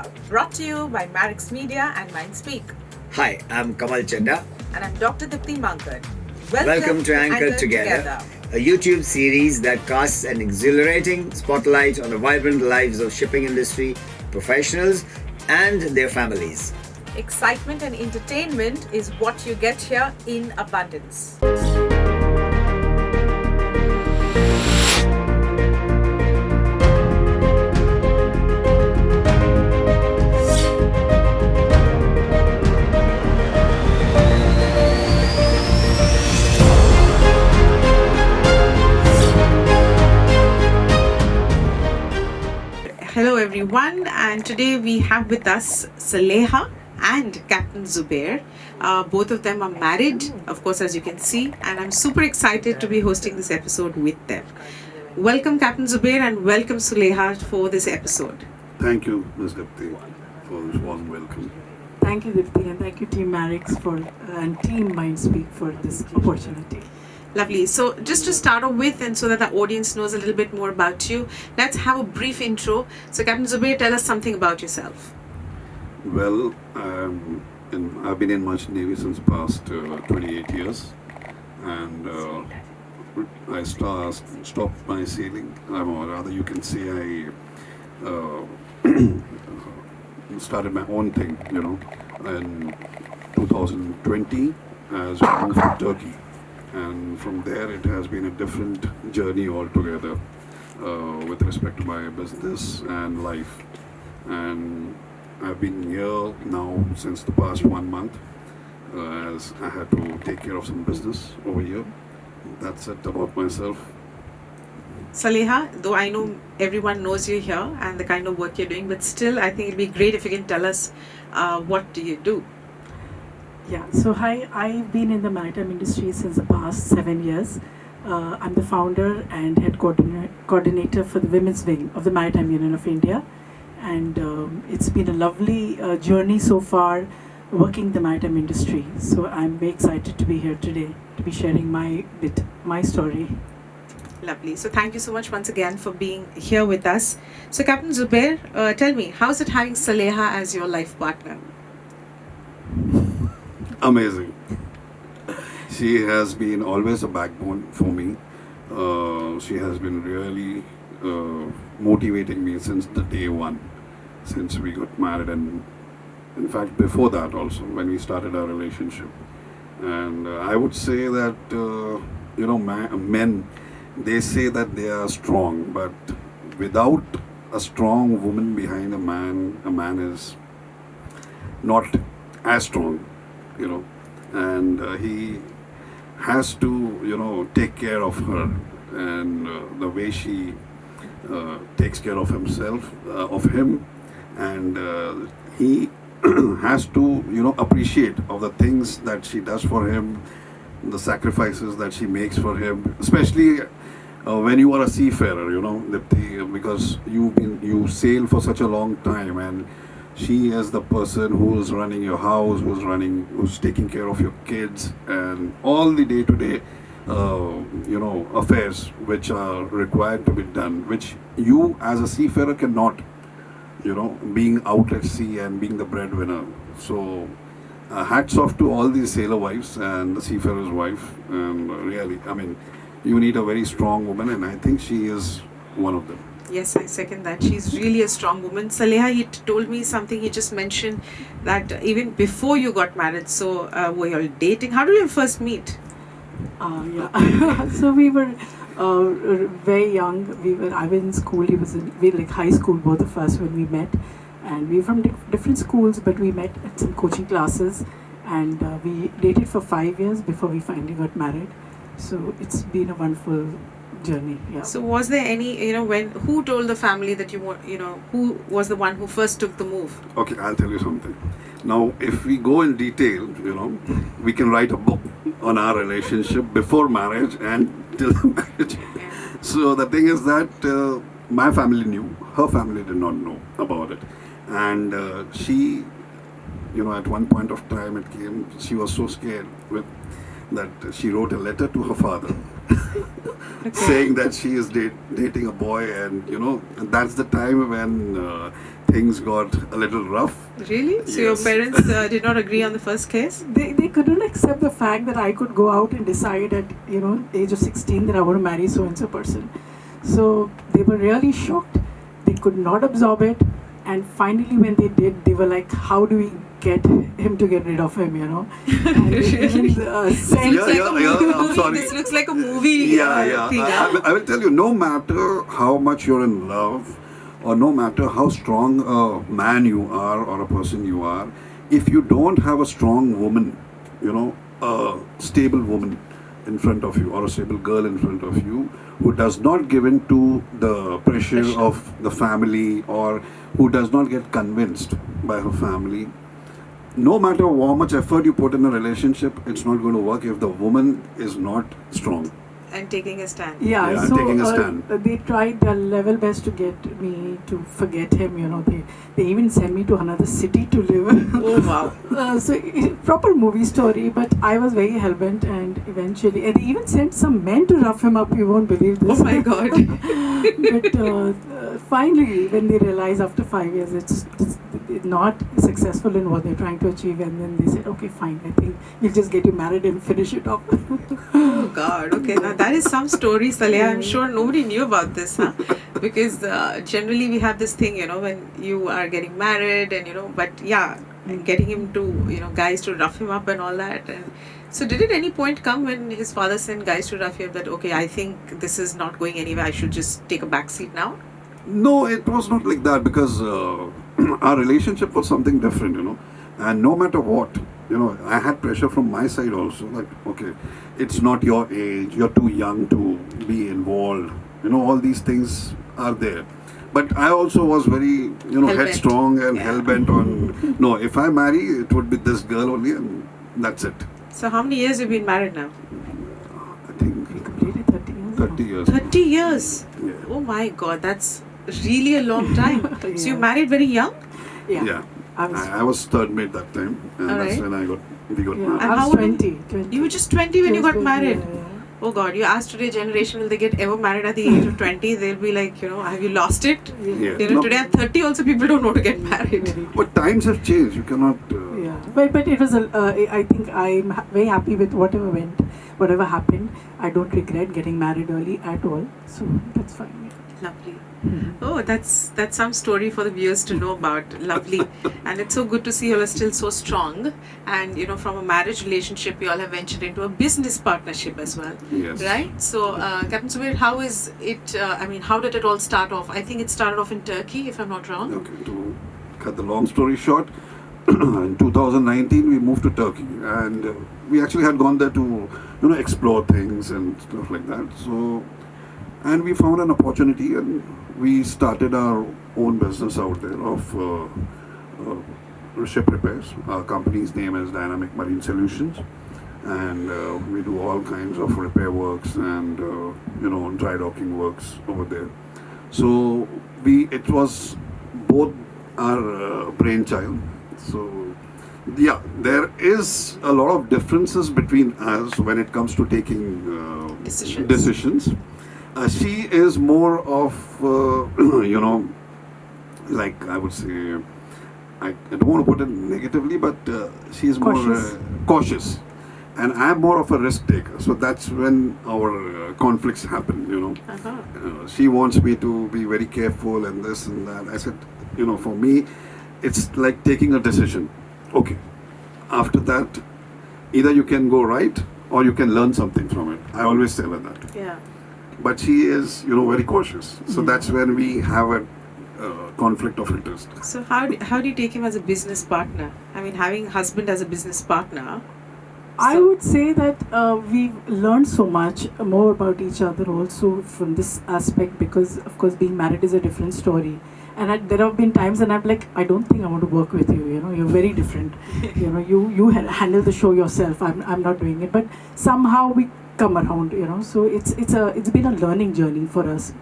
Together, brought to you by Marix Media and Mindspeak. Hi, I'm Kamal Chadda. And I'm Dr. Dipti Mankad. Welcome to Anchored Together, a YouTube series that casts an exhilarating spotlight on the vibrant lives of shipping industry professionals and their families. Excitement and entertainment is what you get here in abundance. Hello everyone, and today we have with us Saleha and Captain Zubair. Both of them are married, of course, as you can see, and I'm super excited to be hosting this episode with them. Welcome Captain Zubair and welcome Saleha for this episode. Thank you, Ms. Dipti, for this warm welcome. Thank you, Dipti, and thank you, Team Marix and Team Mindspeak for this opportunity. Lovely. So just to start off with, and so that the audience knows a little bit more about you, let's have a brief intro. So Captain Zubair, tell us something about yourself. Well, I've been in Merchant Navy since past 28 years, and I stopped my sailing, or rather you can say I started my own thing, in 2020 as I moved to Turkey. And from there it has been a different journey altogether with respect to my business and life. And I've been here now since the past 1 month as I had to take care of some business over here. That's it about myself. Saleha, though I know everyone knows you here and the kind of work you're doing, but still I think it'd be great if you can tell us what do you do? Yeah, so hi, I've been in the maritime industry since the past 7 years. I'm the founder and head coordinator for the Women's Wing of the Maritime Union of India. And it's been a lovely journey so far working the maritime industry. So I'm very excited to be here today to be sharing my story. Lovely. So thank you so much once again for being here with us. So Captain Zubair, tell me, how's it having Saleha as your life partner? Amazing. She has been always a backbone for me. She has been really motivating me since the day one, since we got married, and in fact before that also when we started our relationship. And I would say that men, they say that they are strong, but without a strong woman behind a man is not as strong. And he has to, take care of her, and the way she takes care of him, and he has to, appreciate of the things that she does for him, the sacrifices that she makes for him, especially when you are a seafarer, because you sail for such a long time, and she is the person who is running your house, who's taking care of your kids, and all the day-to-day, affairs which are required to be done, which you as a seafarer cannot, being out at sea and being the breadwinner. So, hats off to all these sailor wives and the seafarer's wife. And really, you need a very strong woman, and I think she is one of them. Yes, I second that. She's really a strong woman. Saleha, he told me something. He just mentioned that even before you got married, so were you all dating? How did you first meet? Yeah. So we were very young. I was in school. We were like high school, both of us, when we met. And we were from different schools, but we met at some coaching classes. And we dated for 5 years before we finally got married. So it's been a wonderful journey. Yeah. So was there any, who told the family that who was the one who first took the move? Okay, I'll tell you something. Now, if we go in detail, we can write a book on our relationship before marriage and till marriage. Yeah. So the thing is that my family knew, her family did not know about it. And she, at one point of time she was so scared that she wrote a letter to her father saying that she is dating a boy, and that's the time when things got a little rough. Really? So your Yes. parents did not agree on the first case? They couldn't accept the fact that I could go out and decide at age of 16 that I want to marry so and so person. So they were really shocked. They could not absorb it, and finally when they did, they were like, "How do we get him to get rid of him?" And they even sent I'm sorry. This looks like a movie. Yeah. Thing, I will tell you, no matter how much you're in love, or no matter how strong a man you are or a person you are, if you don't have a strong woman, a stable woman in front of you or a stable girl in front of you who does not give in to the pressure of the family, or who does not get convinced by her family, no matter how much effort you put in a relationship, it's not going to work if the woman is not strong. And taking a stand. Yeah, so taking a stand. They tried their level best to get me to forget him. They even sent me to another city to live. Oh wow! So proper movie story, but I was very hellbent, and eventually, and they even sent some men to rough him up. You won't believe this. Oh my God! But finally, when they realized after 5 years it's not successful in what they're trying to achieve, and then they said, "Okay, fine. I think we'll just get you married and finish it off." Oh God! Okay, now that is some story, Saleha. I'm sure nobody knew about this, huh? Because generally we have this thing, when you are getting married, and but yeah, getting him to, guys to rough him up and all that. And so, did at any point come when his father sent guys to rough him up that, okay, I think this is not going anywhere. I should just take a back seat now? No, it was not like that, because our relationship was something different, and no matter what, I had pressure from my side also, like, okay, it's not your age, you're too young to be involved, all these things are there. But I also was very, Hell-bent. headstrong and Yeah. hell-bent on, no, if I marry, it would be this girl only, and that's it. So, how many years have you been married now? I think We completed 30 years. 30 years. 30 years. Yeah. Oh my God, that's really a long time. So, you Yeah. married very young? Yeah. I was, I was third mate that time, and that's Alright. when we got yeah, married. And I how was old- 20. You were just 20 when you got Just 20, married. yeah. Oh God, you ask today's generation, will they get ever married at the age of 20? They'll be like, have you lost it? Yeah. No. Today at 30 also people don't know to get married. Very But times have changed. You cannot. Yeah, but it was I think I'm very happy with whatever happened. I don't regret getting married early at all, so that's fine. Lovely. Oh, that's some story for the viewers to know about. Lovely. And it's so good to see you all are still so strong. And from a marriage relationship, you all have ventured into a business partnership as well. Yes. Right? So, Captain Zubair, how is it? How did it all start off? I think it started off in Turkey, if I'm not wrong. Okay. To cut the long story short, in 2019 we moved to Turkey, and we actually had gone there to explore things and stuff like that. So, and we found an opportunity, and we started our own business out there of ship repairs. Our company's name is Dynamic Marine Solutions, and we do all kinds of repair works and dry docking works over there. So it was both our brainchild. So yeah, there is a lot of differences between us when it comes to taking decisions. She is more of, like I would say, I don't want to put it negatively, but she's more cautious. And I'm more of a risk taker. So that's when our conflicts happen, Uh-huh. She wants me to be very careful and this and that. I said, for me, it's like taking a decision. Okay, after that, either you can go right or you can learn something from it. I always tell her that. Yeah. But she is, very cautious. So that's when we have a conflict of interest. So how do you take him as a business partner? I mean, having a husband as a business partner. I would say that we've learned so much more about each other also from this aspect, because of course being married is a different story. And there have been times and I'm like, I don't think I want to work with you. You're very different. You handle the show yourself. I'm not doing it. But somehow we come around. So it's been a learning journey for us.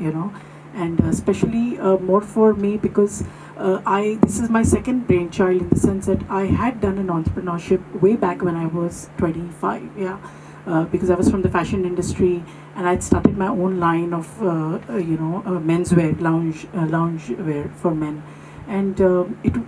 And especially more for me, because this is my second brainchild, in the sense that I had done an entrepreneurship way back when I was 25. Yeah. Because I was from the fashion industry, and I'd started my own line of menswear, lounge wear for men, and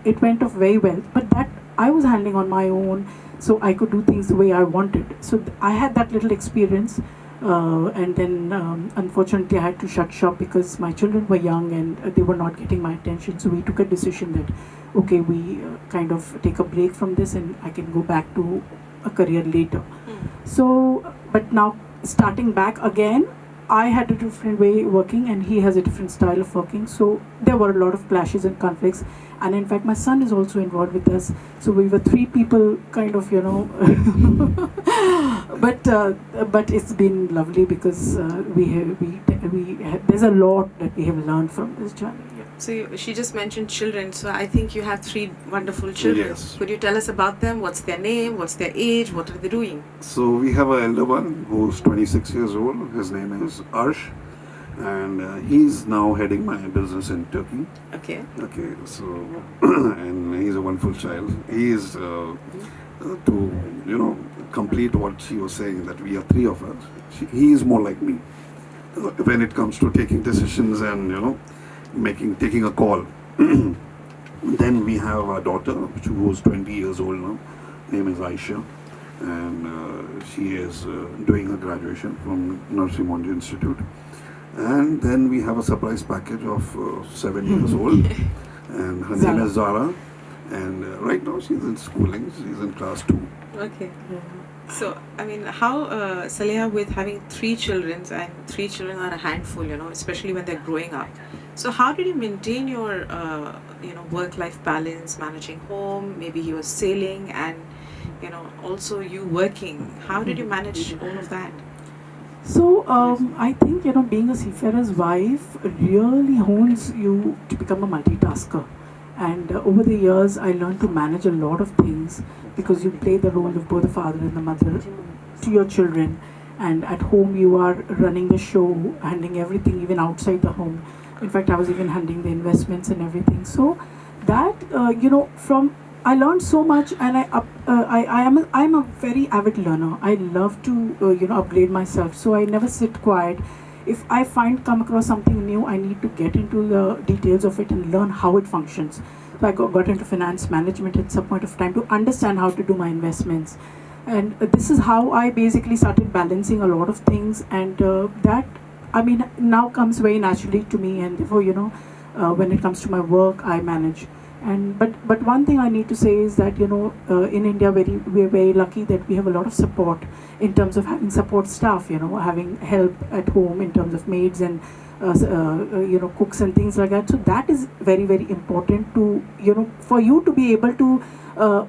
it went off very well. But that I was handling on my own, so I could do things the way I wanted. So I had that little experience, and then unfortunately I had to shut shop because my children were young and they were not getting my attention. So we took a decision that okay, we kind of take a break from this and I can go back to a career later. So, but now starting back again, I had a different way working and he has a different style of working. So there were a lot of clashes and conflicts. And in fact, my son is also involved with us. So we were three people, kind of, you know. But it's been lovely because there's a lot that we have learned from this journey. Yeah. So she just mentioned children. So I think you have three wonderful children. Yes. Could you tell us about them? What's their name? What's their age? What are they doing? So we have an elder one who's 26 years old. His name is Arsh, and he's now heading my business in Turkey. Okay. Okay, so and he's a wonderful child. He is to complete what she was saying, that we are three of us. He is more like me when it comes to taking decisions and taking a call. Then we have a daughter who's 20 years old now. Name is Aisha, and she is doing her graduation from Nursi Monji Institute. And then we have a surprise package of 7 years old, and her name is Zara. And right now she's in schooling. She's in class 2. Okay. So, I mean, how, Saleha, with having three children, and three children are a handful, especially when they're growing up. So, how did you maintain your, work-life balance, managing home? Maybe he was sailing, and, also you working. How did you manage all of that? So I think being a seafarer's wife really hones you to become a multitasker. And over the years, I learned to manage a lot of things because you play the role of both the father and the mother to your children. And at home, you are running the show, handling everything, even outside the home. In fact, I was even handling the investments and everything. So that, from I learned so much, and I'm a very avid learner. I love to upgrade myself. So I never sit quiet. If I come across something new, I need to get into the details of it and learn how it functions. So I got into finance management at some point of time to understand how to do my investments, and this is how I basically started balancing a lot of things. And that, I mean, now comes very naturally to me. And therefore, when it comes to my work, I manage. And but one thing I need to say is that in India we're very lucky that we have a lot of support in terms of having support staff, having help at home in terms of maids and cooks and things like that. So that is very, very important to for you to be able to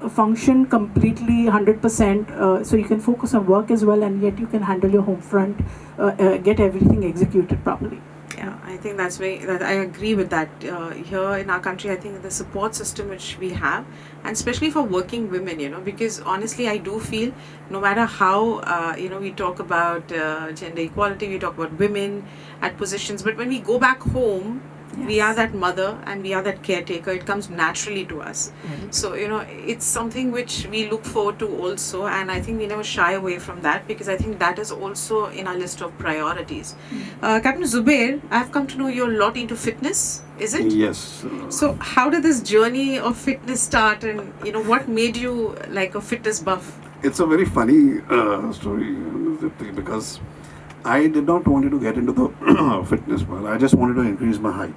function completely 100%, so you can focus on work as well, and yet you can handle your home front, get everything executed properly. Yeah, I think that I agree with that. Here in our country, I think the support system which we have, and especially for working women, because honestly, I do feel no matter how, we talk about gender equality, we talk about women at positions, but when we go back home, we are that mother and we are that caretaker. It comes naturally to us. So, it's something which we look forward to also, and I think we never shy away from that because I think that is also in our list of priorities. Captain Zubair, I've come to know you're a lot into fitness, is it? Yes. So, how did this journey of fitness start, and what made you like a fitness buff? It's a very funny story, because I did not want to get into the fitness part. I just wanted to increase my height.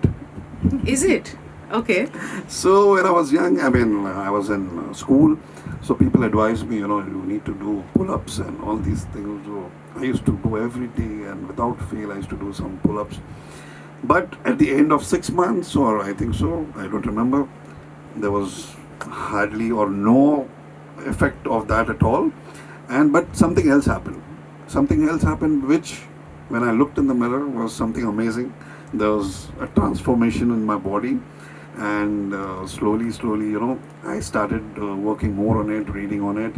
Is it? Okay. So when I was young, I was in school, so people advised me, you need to do pull-ups and all these things. So I used to go every day, and without fail, I used to do some pull-ups. But at the end of 6 months, or I think so, I don't remember, there was hardly or no effect of that at all. But something else happened. Something else happened which, when I looked in the mirror, was something amazing. There was a transformation in my body, and slowly, I started working more on it, reading on it,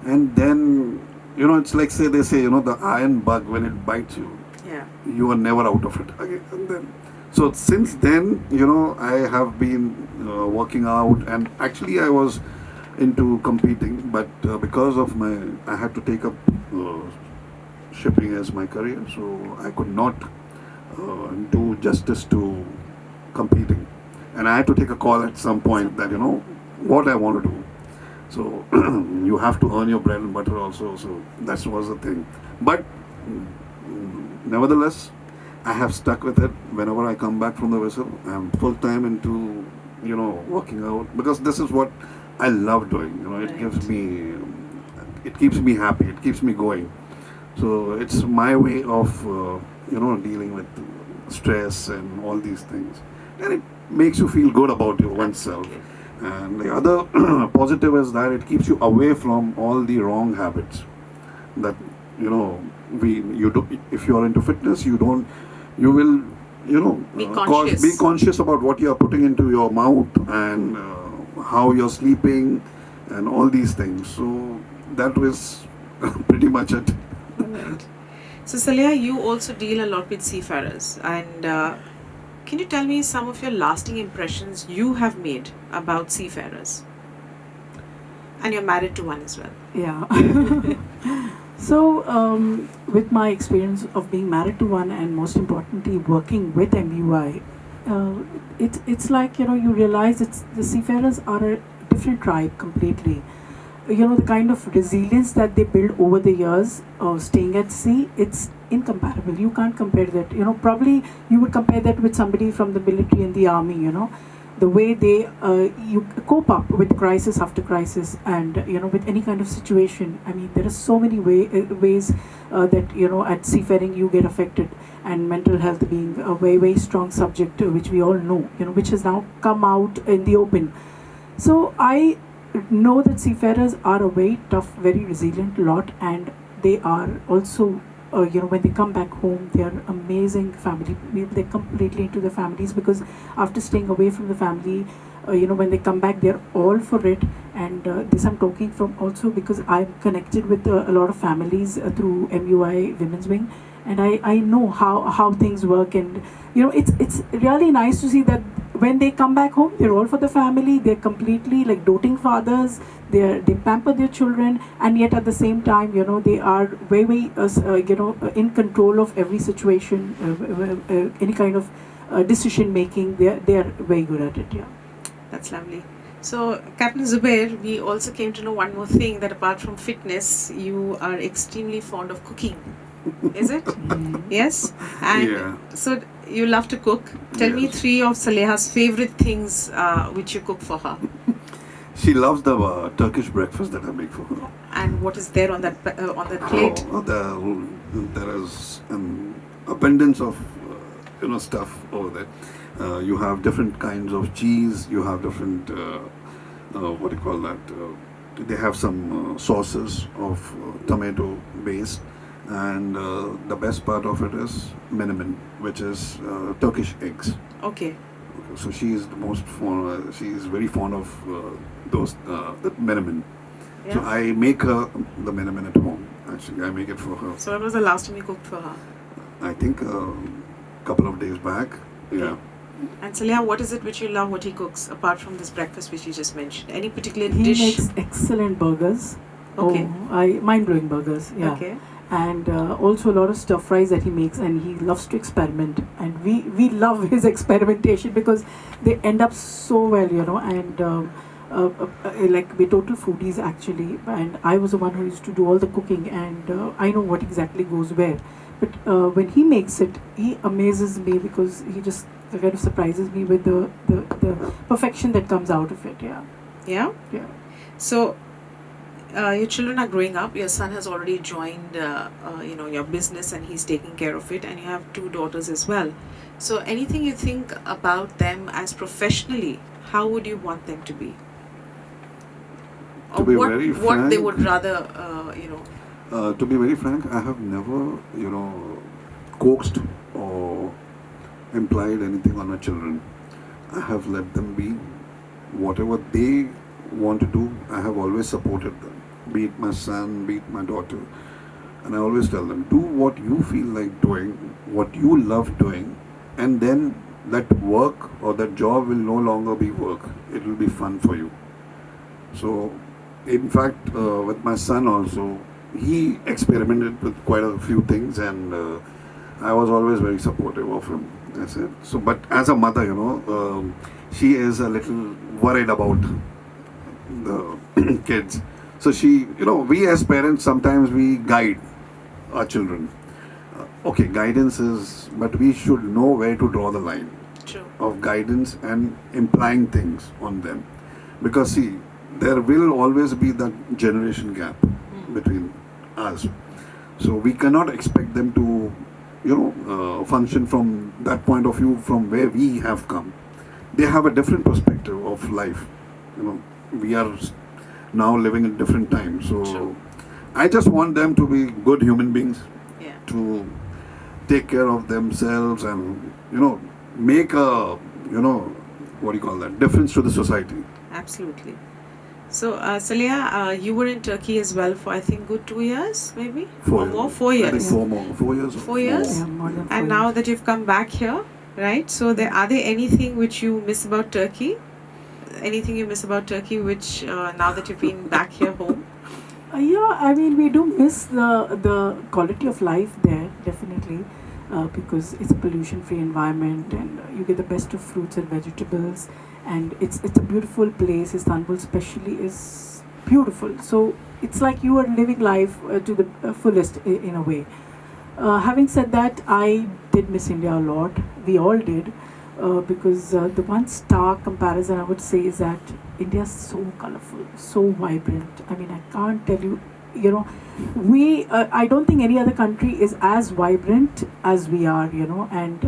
and then, it's like they say, the iron bug, when it bites you, you are never out of it again. And then, so since then, I have been working out, and actually I was into competing, but because of I had to take up shipping as my career, so I could not do justice to competing. And I had to take a call at some point that, what I want to do. So you have to earn your bread and butter also. So that was the thing. But nevertheless, I have stuck with it. Whenever I come back from the vessel, I'm full time into, working out, because this is what I love doing. It gives me, it keeps me happy. It keeps me going. So it's my way of, dealing with stress and all these things, and it makes you feel good about your oneself. And the other positive is that it keeps you away from all the wrong habits. That you do. If you are into fitness, you will be conscious about what you are putting into your mouth and how you're sleeping and all these things. So that was pretty much it. Right. So Saleha, you also deal a lot with seafarers, and can you tell me some of your lasting impressions you have made about seafarers? And you're married to one as well. Yeah. So, with my experience of being married to one, and most importantly working with MUI, it's like, you realize the seafarers are a different tribe completely. The kind of resilience that they build over the years of staying at sea, it's incomparable. You can't compare that. Probably you would compare that with somebody from the military and the army. The way they you cope up with crisis after crisis, and with any kind of situation. I mean, there are so many ways that at seafaring you get affected, and mental health being a very, very strong subject, which we all know, which has now come out in the open. So I know that seafarers are a very tough, very resilient lot, and they are also, when they come back home, they are amazing family. They're completely into their families, because after staying away from the family, when they come back, they're all for it. And this I'm talking from also because I'm connected with a lot of families through MUI Women's Wing, and I know how things work. And it's really nice to see that when they come back home, they're all for the family. They're completely like doting fathers. They pamper their children, and yet at the same time, they are very, very in control of every situation, any kind of decision making. They are very good at it. Yeah. That's lovely. So, Captain Zubair, we also came to know one more thing, that apart from fitness, you are extremely fond of cooking. Is it? Yes? And Yeah. so, you love to cook. Tell me Yes. 3 of Saleha's favorite things which you cook for her. She loves the Turkish breakfast that I make for her. And what is there on that plate? There is an abundance of stuff over there. You have different kinds of cheese. You have different what do you call that? They have some sauces of tomato based, and the best part of it is menemen, which is Turkish eggs. Okay. So she is the most fond. She is very fond of those the menemen. Yeah. So I make her the menemen at home. Actually, I make it for her. So, when was the last time you cooked for her? I think a couple of days back. Yeah. And Saleha, what is it which you love what he cooks, apart from this breakfast which you just mentioned? Any particular He dish? makes excellent burgers. Okay. Mind-blowing burgers. Yeah. Okay. And also a lot of stir fries that he makes, and he loves to experiment, and we love his experimentation because they end up so well, and like we're total foodies actually, and I was the one who used to do all the cooking, and I know what exactly goes where. But when he makes it, he amazes me because he just kind of surprises me with the perfection that comes out of it. Yeah. Yeah? Yeah. So, your children are growing up. Your son has already joined, your business, and he's taking care of it. And you have 2 daughters as well. So, anything you think about them as professionally, how would you want them to be? To Or be what very what they frank- would rather, To be very frank, I have never, coaxed or implied anything on my children. I have let them be whatever they want to do. I have always supported them, be it my son, be it my daughter. And I always tell them, do what you feel like doing, what you love doing, and then that work or that job will no longer be work. It will be fun for you. So, in fact, with my son also, he experimented with quite a few things, and I was always very supportive of him. That's it. So, but as a mother, she is a little worried about the kids. So we as parents sometimes we guide our children. Okay, guidance is, but we should know where to draw the line True. of guidance and implying things on them, because see, there will always be that generation gap between us. So we cannot expect them to, function from that point of view from where we have come. They have a different perspective of life. We are now living in different times. So True. I just want them to be good human beings, Yeah. to take care of themselves and make a what do you call that, difference to the society. Absolutely. So, Saleha, you were in Turkey as well for I think good 2 years, maybe or more. 4 years. I think 4 years. 4 years. Yeah, more than 4 And now years. that you've come back here, right? So, are there anything which you miss about Turkey? Anything you miss about Turkey, which now that you've been back here home? Yeah, I mean, we do miss the quality of life there, definitely, because it's a pollution-free environment, and you get the best of fruits and vegetables, and it's a beautiful place. Istanbul, especially, is beautiful. So it's like you are living life to the fullest in a way. Having said that, I did miss India a lot. We all did, because the one stark comparison I would say is that India is so colorful, so vibrant. I mean, I can't tell you. I don't think any other country is as vibrant as we are. And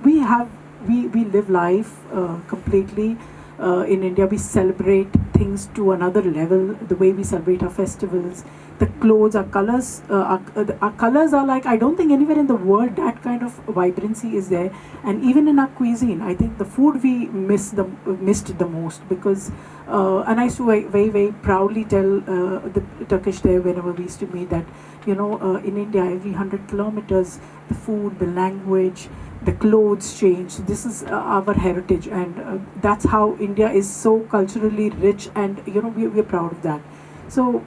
we live life completely. In India, we celebrate things to another level. The way we celebrate our festivals, the clothes, our colors, our colors are like, I don't think anywhere in the world that kind of vibrancy is there. And even in our cuisine, I think the food we missed the most, because and I used to very very proudly tell the Turkish there whenever we used to meet that in India every 100 kilometers the food, the language, the clothes change. This is our heritage, and that's how India is so culturally rich, and we're proud of that. So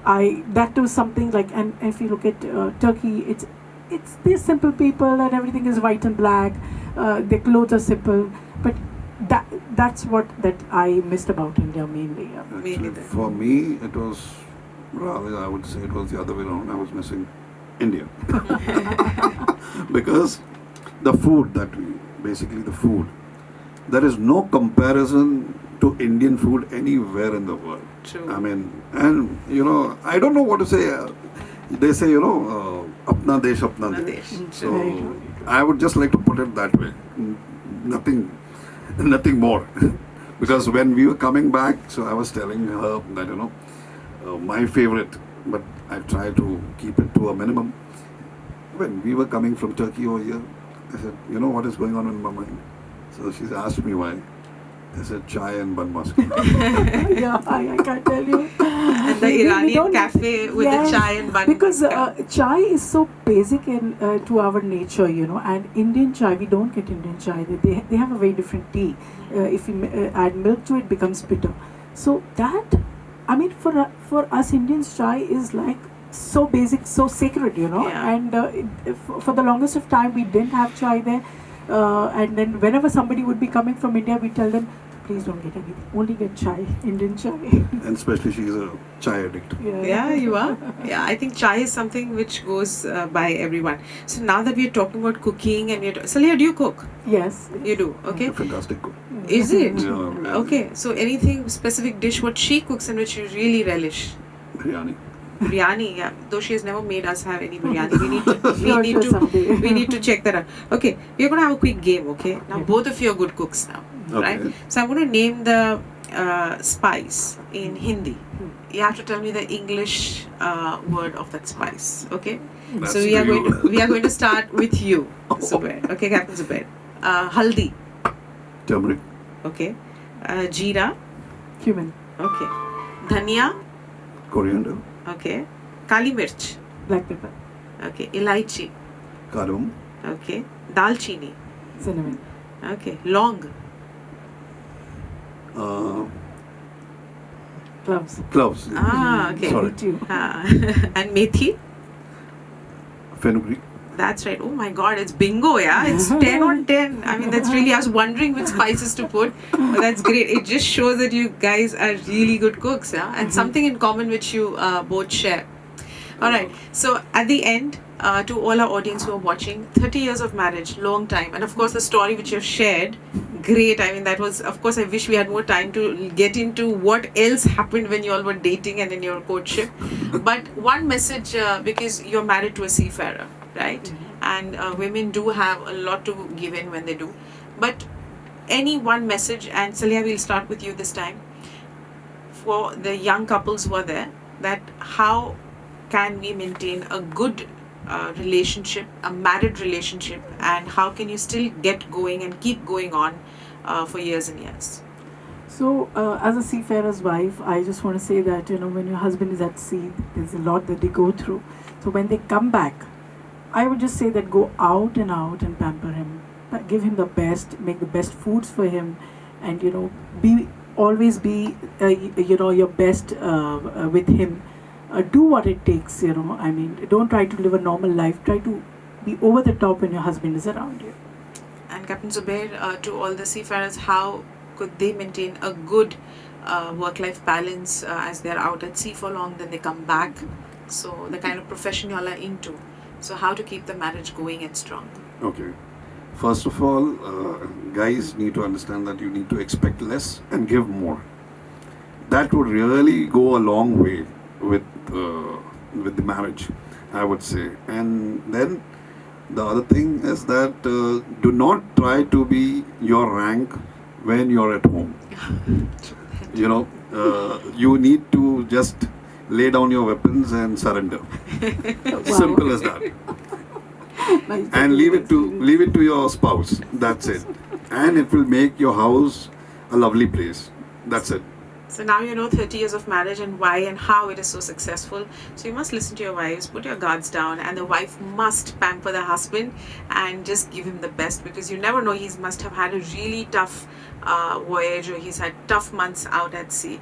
that was something like, and if you look at Turkey, it's these simple people, and everything is white and black. Their clothes are simple, but that's what that I missed about India mainly. Yeah. Actually, for me, it was rather, I would say it was the other way around. I was missing India. Because the food the food, there is no comparison to Indian food anywhere in the world. True. I mean, and I don't know what to say. They say, apna desh, apna Apna desh. desh. So Very true. I would just like to put it that way. Nothing more. Because when we were coming back, so I was telling her that, my favorite, but I try to keep it to a minimum. When we were coming from Turkey over here, I said, what is going on in my mind? So she's asked me why. I said, chai and bun maska. Yeah, I can't tell you. And the We Iranian don't- cafe with Yes, the chai and bun. because maska. chai is so basic in to our nature, and Indian chai, we don't get Indian chai. They have a very different tea. If you add milk to it, it becomes bitter. So that, I mean, for us Indians, chai is like so basic, so sacred, Yeah. and for the longest of time we didn't have chai there. And then whenever somebody would be coming from India, we tell them, please don't get anything, only get chai, Indian chai. And especially she's a chai addict. Yeah, you are. Yeah, I think chai is something which goes by everyone. So now that we're talking about cooking and Saleha, do you cook? Yes. You do, okay. A fantastic cook. Is it? Yeah. Okay, so anything specific dish what she cooks and which you really relish? Biryani. Biryani, yeah. Though she has never made us have any biryani, we need to Sure, someday. we need to check that out. Okay, we're gonna have a quick game. Okay, now Yeah. both of you are good cooks now, right? Okay. So I'm gonna name the spice in Hindi. You have to tell me the English word of that spice. Okay. That's So we are you. going to start with you, Zubair. Okay, Captain Zubair. Haldi. Turmeric. Okay. Jeera. Cumin, Okay. Dhania. Coriander. Okay. Kali mirch. black pepper, Okay. Elaichi. Cardamom. Okay. Dalchini. cinnamon, Okay. Long. cloves. Cloves. Ah, okay. Sorry. Me too. And methi. Fenugreek. That's right. Oh my God, it's bingo, yeah. It's 10 on 10. I mean, that's really, I was wondering which spices to put, but that's great. It just shows that you guys are really good cooks, yeah, and something in common which you both share. All right. So at the end, to all our audience who are watching, 30 years of marriage, long time, and of course the story which you've shared, great. I mean, that was, of course, I wish we had more time to get into what else happened when you all were dating and in your courtship. But one message, because you're married to a seafarer, right? And women do have a lot to give in when they do. But any one message, and Saleha, we'll start with you this time, for the young couples who are there, that how can we maintain a good relationship, a married relationship, and how can you still get going and keep going on for years and years? So, as a seafarer's wife, I just want to say that, when your husband is at sea, there's a lot that they go through. So, when they come back, I would just say that go out and pamper him, give him the best, make the best foods for him, and always be your best with him. Do what it takes. I mean, don't try to live a normal life. Try to be over the top when your husband is around you. And Captain Zubair, to all the seafarers, how could they maintain a good work-life balance as they're out at sea for long, then they come back? So the kind of profession you all are into. So how to keep the marriage going and strong? Okay. First of all, guys need to understand that you need to expect less and give more. That would really go a long way with the marriage, I would say. And then the other thing is that do not try to be your rank when you're at home. You need to just lay down your weapons and surrender. Simple as that. And leave it to your spouse. That's it. And it will make your house a lovely place. That's it. So now you know 30 years of marriage and why and how it is so successful. So you must listen to your wives, put your guards down, and the wife must pamper the husband and just give him the best, because you never know, he must have had a really tough voyage, or he's had tough months out at sea.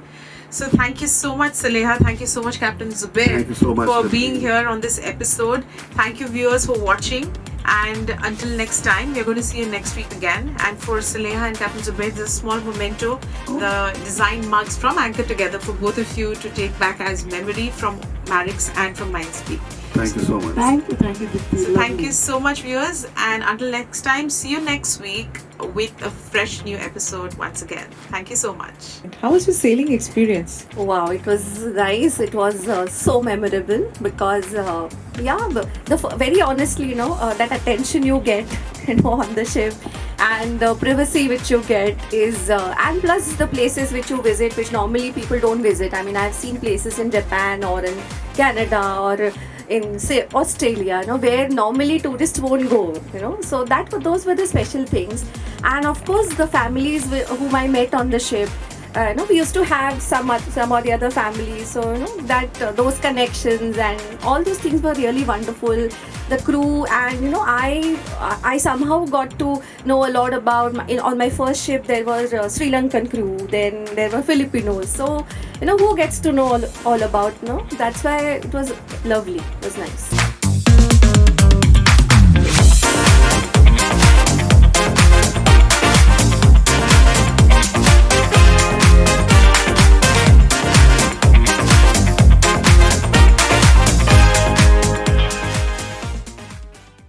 So thank you so much, Saleha. Thank you so much, Captain Zubair, Thank you so much for being here on this episode. Thank you, viewers, for watching. And until next time, we're going to see you next week again. And for Saleha and Captain Zubair, there's a small memento, the design mugs from Anchor Together for both of you to take back as memory from Marix and from Mindspeak. Thank you so much. Thank you, Dipti. So thank you so much, viewers. And until next time, see you next week with a fresh new episode once again. Thank you so much. How was your sailing experience? Wow, it was nice. It was so memorable because, very honestly, that attention you get, on the ship, and the privacy which you get is, and plus the places which you visit, which normally people don't visit. I mean, I've seen places in Japan or in Canada or in, say, Australia, where normally tourists won't go, So those were the special things. And of course, the families whom I met on the ship, we used to have some or the other families, so those connections and all those things were really wonderful. The crew, and I somehow got to know a lot about on my first ship. There was a Sri Lankan crew, then there were Filipinos. So who gets to know all about. That's why it was lovely. It was nice.